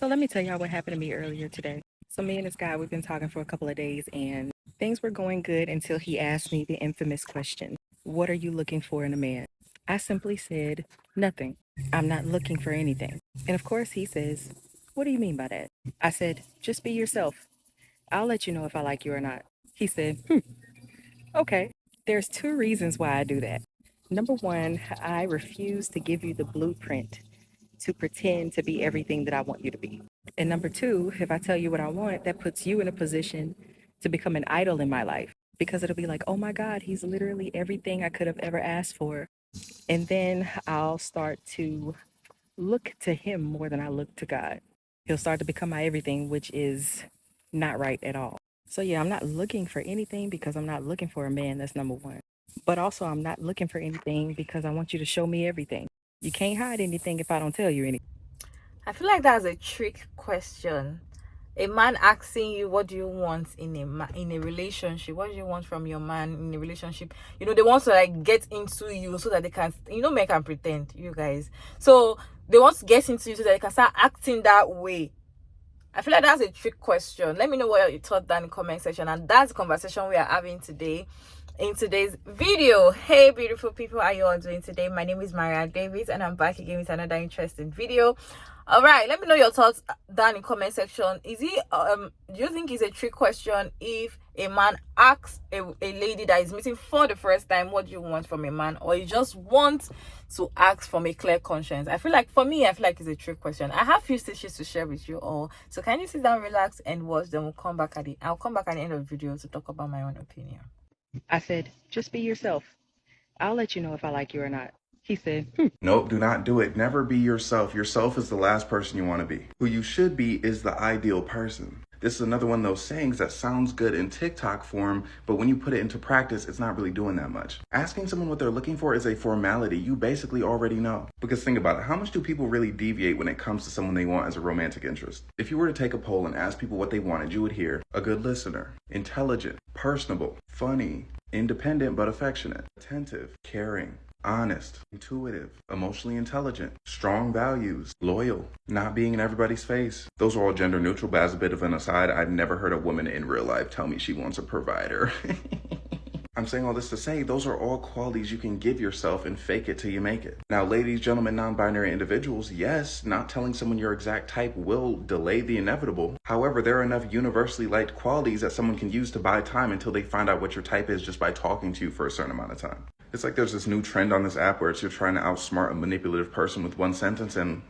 So let me tell y'all what happened to me earlier today. So me and this guy, we've been talking for a couple of days and things were going good until he asked me the infamous question, what are you looking for in a man? I simply said, nothing. I'm not looking for anything. And of course he says, what do you mean by that? I said, just be yourself. I'll let you know if I like you or not. He said, okay. There's two reasons why I do that. Number one, I refuse to give you the blueprint to pretend to be everything that I want you to be. And number two, if I tell you what I want, that puts you in a position to become an idol in my life because it'll be like, oh my God, he's literally everything I could have ever asked for. And then I'll start to look to him more than I look to God. He'll start to become my everything, which is not right at all. So, yeah, I'm not looking for anything because I'm not looking for a man. That's number one. But also, I'm not looking for anything because I want you to show me everything. You can't hide anything if I don't tell you anything. I feel like that's a trick question. A man asking you, what do you want in a relationship? What do you want from your man in a relationship? You know, they want to like get into you so that they can, men can pretend, you guys. So they want to get into you so that they can start acting that way. I feel like that's a trick question. Let me know what you thought down in the comment section. And that's the conversation we are having today in today's video. Hey beautiful people, how you all doing today? My name is Maria Davis and I'm back again with another interesting video. All right, let me know your thoughts down in comment section. Is it do you think it's a trick question if a man asks a lady that is meeting for the first time, what do you want from a man, or you just want to ask from a clear conscience? I feel like it's a trick question. I have few stitches to share with you all, so can you sit down, relax and watch, then I'll come back at the end of the video to talk about my own opinion. I said, just be yourself. I'll let you know if I like you or not. He said, Nope, do not do it. Never be yourself. Yourself is the last person you want to be. Who you should be is the ideal person. This is another one of those sayings that sounds good in TikTok form, but when you put it into practice, it's not really doing that much. Asking someone what they're looking for is a formality. You basically already know. Because think about it, how much do people really deviate when it comes to someone they want as a romantic interest? If you were to take a poll and ask people what they wanted, you would hear a good listener, intelligent, personable, funny, independent but affectionate, attentive, caring, honest, intuitive, emotionally intelligent, strong values, loyal, not being in everybody's face. Those are all gender neutral, but as a bit of an aside, I've never heard a woman in real life tell me she wants a provider. I'm saying all this to say those are all qualities you can give yourself and fake it till you make it. Now, ladies, gentlemen, non-binary individuals, yes, not telling someone your exact type will delay the inevitable. However, there are enough universally liked qualities that someone can use to buy time until they find out what your type is just by talking to you for a certain amount of time. It's like there's this new trend on this app where it's you're trying to outsmart a manipulative person with one sentence, and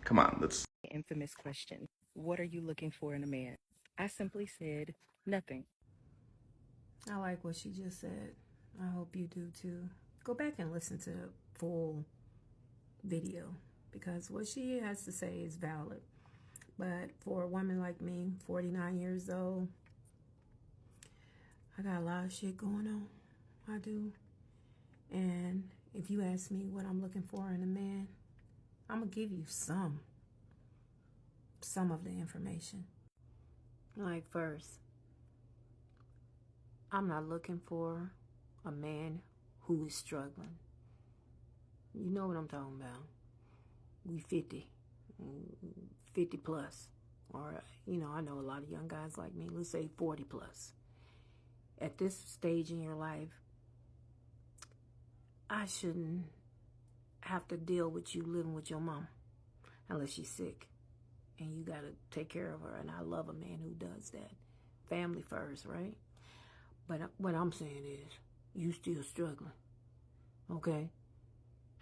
come on, let's... infamous question, what are you looking for in a man? I simply said, nothing. I like what she just said. I hope you do too. Go back and listen to the full video because what she has to say is valid. But for a woman like me, 49 years old, I got a lot of shit going on. I do. And if you ask me what I'm looking for in a man, I'm going to give you some of the information. Like first, I'm not looking for a man who is struggling. You know what I'm talking about. We 50 plus. Or, I know a lot of young guys like me. Let's say 40 plus. At this stage in your life, I shouldn't have to deal with you living with your mom unless she's sick. And you got to take care of her. And I love a man who does that. Family first, right? But what I'm saying is, you still struggling, okay?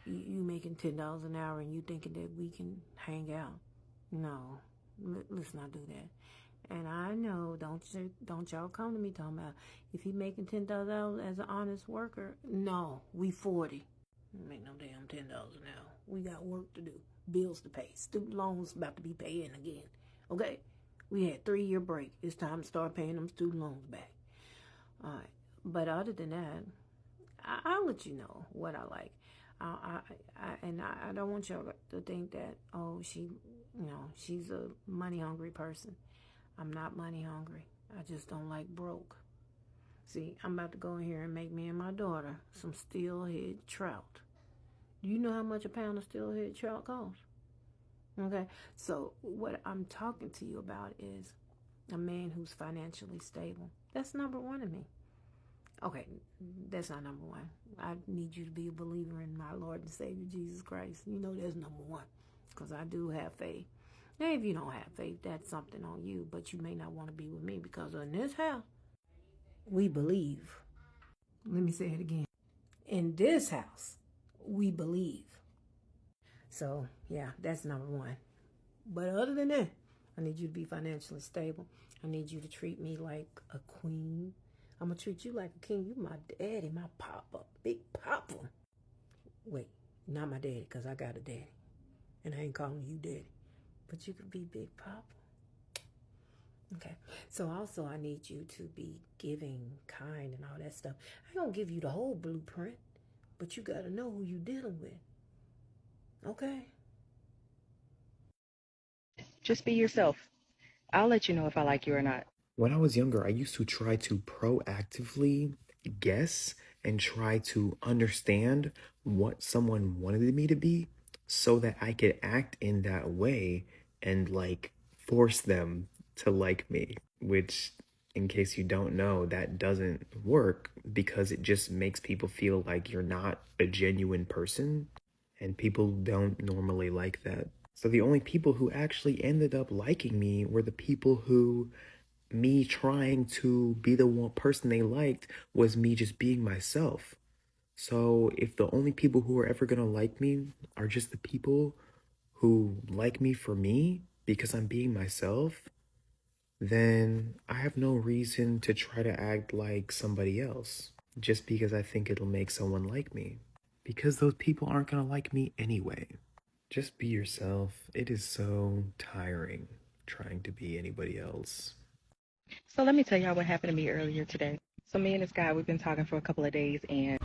You making $10 an hour and you thinking that we can hang out. No, let's not do that. And I know, don't y'all come to me talking about if he making $10,000 as an honest worker. No, we 40. Make no damn $10 an hour. We got work to do, bills to pay, student loans about to be paying again. Okay, we had 3-year break. It's time to start paying them student loans back. All right, but other than that, I'll let you know what I like. I don't want y'all to think that, oh, she's a money hungry person. I'm not money hungry. I just don't like broke. See, I'm about to go in here and make me and my daughter some steelhead trout. Do you know how much a pound of steelhead trout costs? Okay? So what I'm talking to you about is a man who's financially stable. That's number one to me. Okay, that's not number one. I need you to be a believer in my Lord and Savior Jesus Christ. You know that's number one, because I do have faith. Now, if you don't have faith, that's something on you, but you may not want to be with me, because in this house, we believe. Let me say it again. In this house, we believe. So, yeah, that's number one. But other than that, I need you to be financially stable. I need you to treat me like a queen. I'm going to treat you like a king. You my daddy, my papa, big papa. Wait, not my daddy, because I got a daddy. And I ain't calling you daddy. But you could be big papa. Okay. So also I need you to be giving, kind, and all that stuff. I ain't going to give you the whole blueprint, but you got to know who you dealing with. Okay? Just be yourself. I'll let you know if I like you or not. When I was younger, I used to try to proactively guess and try to understand what someone wanted me to be so that I could act in that way and like force them to like me, which, in case you don't know, that doesn't work because it just makes people feel like you're not a genuine person, and people don't normally like that. So the only people who actually ended up liking me were the people who me trying to be the one person they liked was me just being myself. So if the only people who are ever gonna like me are just the people who like me for me because I'm being myself, then I have no reason to try to act like somebody else just because I think it'll make someone like me. Because those people aren't gonna like me anyway. Just be yourself. It is so tiring trying to be anybody else. So let me tell y'all what happened to me earlier today. So me and this guy, we've been talking for a couple of days, and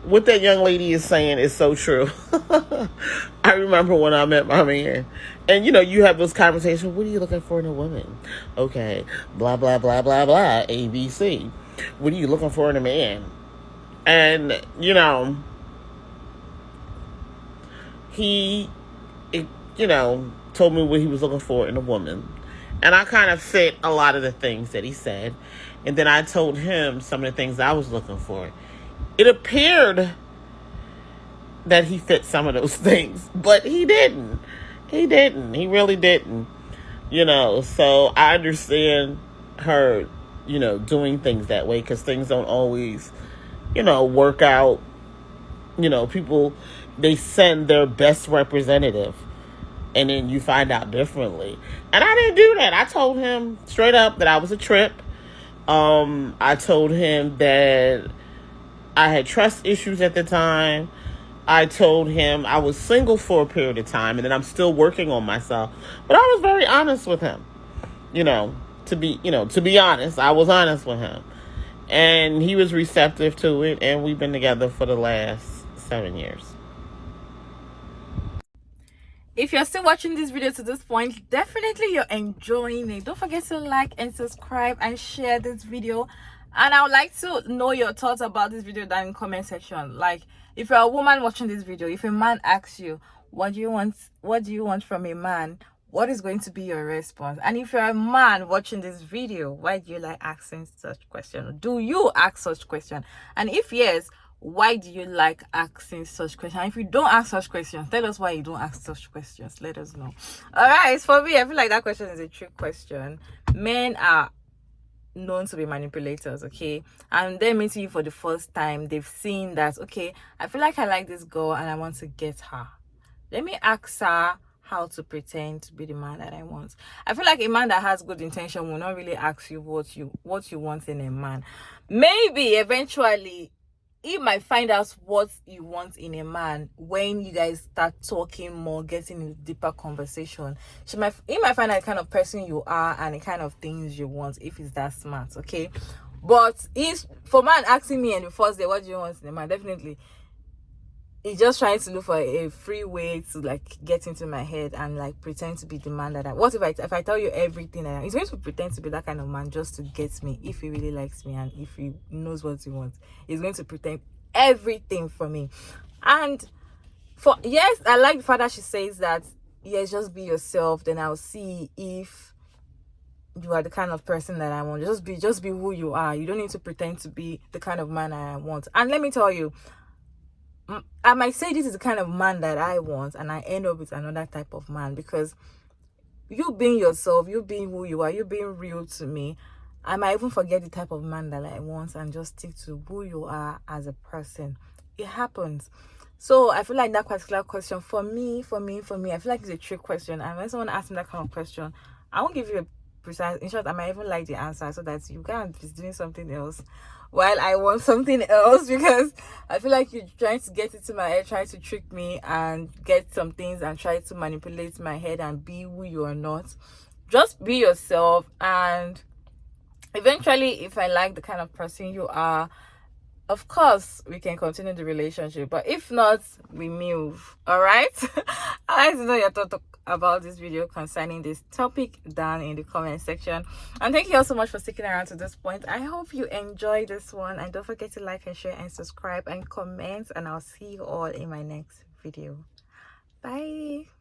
what that young lady is saying is so true. I remember when I met my man, and you have those conversations. What are you looking for in a woman? Okay, blah blah blah blah blah. ABC. What are you looking for in a man? And he, told me what he was looking for in a woman, and I kind of fit a lot of the things that he said, and then I told him some of the things I was looking for. It appeared that he fit some of those things, but he didn't. He didn't. He really didn't. So I understand her, doing things that way, because things don't always, work out. People, they send their best representative, and then you find out differently. And I didn't do that. I told him straight up that I was a trip. I told him that I had trust issues at the time. I told him I was single for a period of time, and that I'm still working on myself. But I was very honest with him. To be honest, I was honest with him. And he was receptive to it, and we've been together for the last 7 years. If you're still watching this video to this point, definitely you're enjoying it. Don't forget to like and subscribe and share this video. And I would like to know your thoughts about this video down in the comment section. Like, if you're a woman watching this video, if a man asks you, what do you want from a man, what is going to be your response? And if you're a man watching this video, why do you like asking such questions? Do you ask such questions? And if yes, why do you like asking such questions? And if you don't ask such questions, tell us why you don't ask such questions. Let us know. All right, for me, I feel like that question is a trick question. Men are known to be manipulators, okay? And they're meeting you for the first time. They've seen that, okay, I feel like I like this girl and I want to get her. Let me ask her how to pretend to be the man that I want. I feel like a man that has good intention will not really ask you what you want in a man. Maybe eventually he might find out what you want in a man when you guys start talking more, getting into deeper conversation. He might find out the kind of person you are and the kind of things you want, if he's that smart, okay? But if for man asking me in the first day, what do you want in a man? Definitely, he's just trying to look for a free way to like get into my head and like pretend to be the man that I. What if I tell you everything he's going to pretend to be that kind of man just to get me. If he really likes me and if he knows what he wants, he's going to pretend everything for me. And yes, I like the fact that she says that yes, just be yourself, then I'll see if you are the kind of person that I want. Just be who you are. You don't need to pretend to be the kind of man I want. And let me tell you, I might say this is the kind of man that I want, and I end up with another type of man, because you being yourself, you being who you are, you being real to me, I might even forget the type of man that I want and just stick to who you are as a person. It happens. So I feel like that particular question for me, I feel like it's a trick question. And when someone asks me that kind of question, I won't give you a precise. In short, I might even like the answer so that you can't be doing something else while I want something else, because I feel like you're trying to get into my head, trying to trick me and get some things and try to manipulate my head and be who you are not. Just be yourself, and eventually, if I like the kind of person you are, of course we can continue the relationship, but if not, we move. All right. I'd like to know your thought about this video concerning this topic down in the comment section, and thank you all so much for sticking around to this point. I hope you enjoyed this one, and don't forget to like and share and subscribe and comment, and I'll see you all in my next video. Bye.